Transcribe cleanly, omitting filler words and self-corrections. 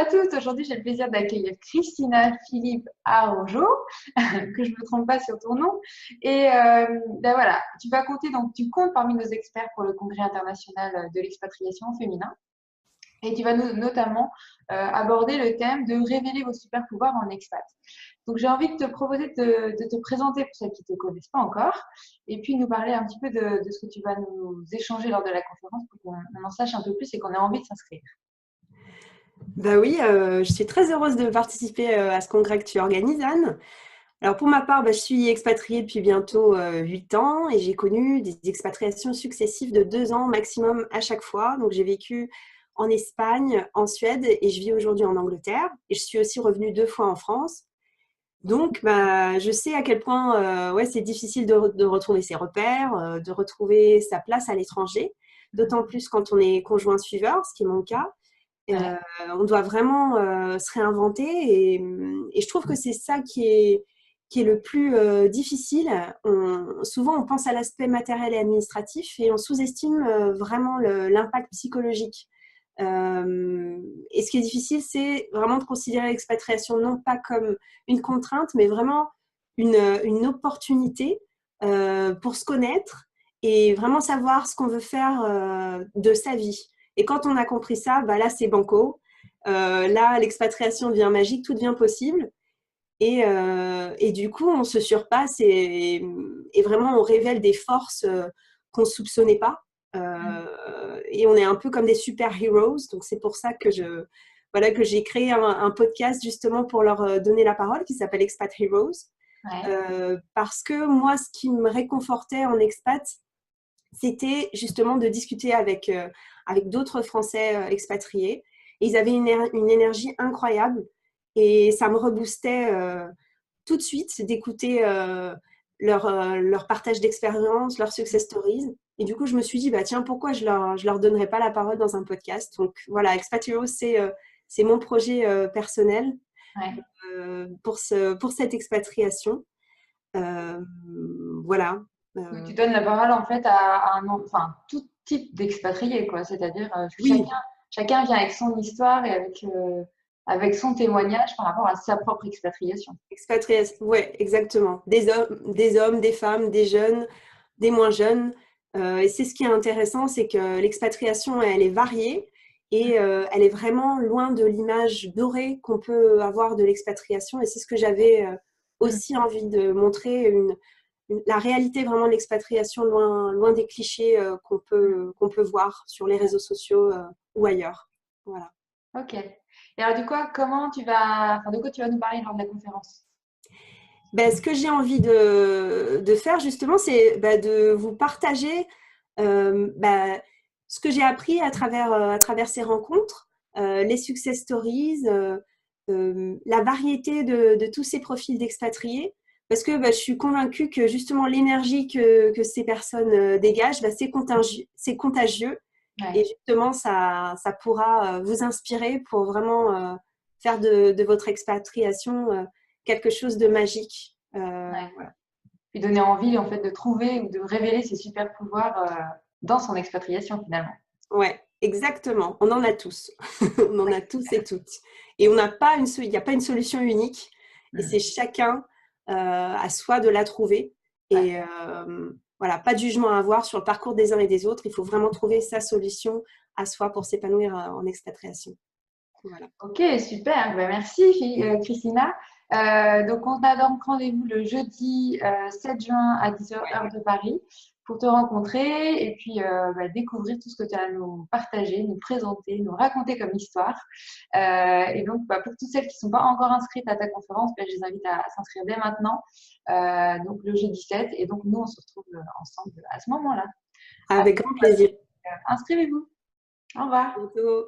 à tous. Aujourd'hui, j'ai le plaisir d'accueillir Christina Philippe Arojo, que je ne me trompe pas sur ton nom. Et ben voilà, tu comptes parmi nos experts pour le Congrès international de l'expatriation au féminin. Et tu vas notamment aborder le thème de révéler vos super pouvoirs en expat. Donc, j'ai envie de te proposer de te présenter pour celles qui ne te connaissent pas encore, et puis nous parler un petit peu de ce que tu vas nous échanger lors de la conférence pour qu'on en sache un peu plus et qu'on ait envie de s'inscrire. Bah oui, je suis très heureuse de participer à ce congrès que tu organises, Anne. Alors pour ma part, je suis expatriée depuis bientôt 8 ans et j'ai connu des expatriations successives de 2 ans maximum à chaque fois. Donc j'ai vécu en Espagne, en Suède et je vis aujourd'hui en Angleterre. Et je suis aussi revenue 2 fois en France. Donc je sais à quel point ouais, c'est difficile de retrouver ses repères, de retrouver sa place à l'étranger, d'autant plus quand on est conjoint suiveur, ce qui est mon cas. Ouais. On doit vraiment se réinventer et je trouve que c'est ça qui est le plus difficile. Souvent, on pense à l'aspect matériel et administratif et on sous-estime vraiment l'impact psychologique. Et ce qui est difficile, c'est vraiment de considérer l'expatriation non pas comme une contrainte, mais vraiment une opportunité pour se connaître et vraiment savoir ce qu'on veut faire de sa vie. Et quand on a compris ça, là, c'est banco. Là, l'expatriation devient magique, tout devient possible. Et du coup, on se surpasse et vraiment, on révèle des forces qu'on ne soupçonnait pas. Et on est un peu comme des super-heroes. Donc, c'est pour ça que que j'ai créé un podcast justement pour leur donner la parole qui s'appelle Expat Heroes. Ouais. Parce que moi, ce qui me réconfortait en expat, c'était justement de discuter avec d'autres Français expatriés. Et ils avaient une énergie incroyable et ça me reboostait tout de suite d'écouter leur partage d'expérience, leurs success stories. Et du coup, je me suis dit, tiens, pourquoi je leur donnerais pas la parole dans un podcast. Donc voilà, Expat Heroes, c'est mon projet personnel Ouais. pour cette expatriation. Euh, voilà. Oui, tu Euh, donnes la parole en fait à enfin, tout type d'expatriés, quoi. C'est-à-dire que oui, chacun vient avec son histoire et avec son témoignage par rapport à sa propre expatriation. expatriation, ouais, exactement. Des femmes, des jeunes, des moins jeunes. Et c'est ce qui est intéressant, c'est que l'expatriation, elle est variée et elle est vraiment loin de l'image dorée qu'on peut avoir de l'expatriation. Et c'est ce que j'avais Mm. aussi envie de montrer, la réalité vraiment de l'expatriation, loin des clichés qu'on peut voir sur les réseaux sociaux ou ailleurs. Voilà. Ok. Et alors, du coup, de quoi tu vas nous parler lors de la conférence? Ce que j'ai envie de faire justement, c'est de vous partager ce que j'ai appris à travers ces rencontres, les success stories, la variété de tous ces profils d'expatriés. Parce que je suis convaincue que justement l'énergie que ces personnes dégagent, c'est contagieux. Et Ouais. justement, ça pourra vous inspirer pour vraiment faire de votre expatriation quelque chose de magique. Ouais. Voilà. Puis donner envie en fait de trouver ou de révéler ses super pouvoirs dans son expatriation finalement. Ouais, exactement. On en a tous. On en Ouais. a tous et toutes. Et on n'a pas il n'y a pas une solution unique. Et c'est Mm. chacun à soi de la trouver. Ouais. Et voilà, pas de jugement à avoir sur le parcours des uns et des autres. Il faut vraiment trouver sa solution à soi pour s'épanouir en expatriation. Voilà. Ok, super. Merci, Christina. Donc, on a donc rendez-vous le jeudi 7 juin à 10h Ouais. heure de Paris pour te rencontrer et puis découvrir tout ce que tu as à nous partager, nous présenter, nous raconter comme histoire. Et donc, pour toutes celles qui ne sont pas encore inscrites à ta conférence, je les invite à s'inscrire dès maintenant, donc le jeudi 7. Et donc, nous, on se retrouve ensemble à ce moment-là. Avec grand plaisir. Inscrivez-vous. Au revoir. À bientôt.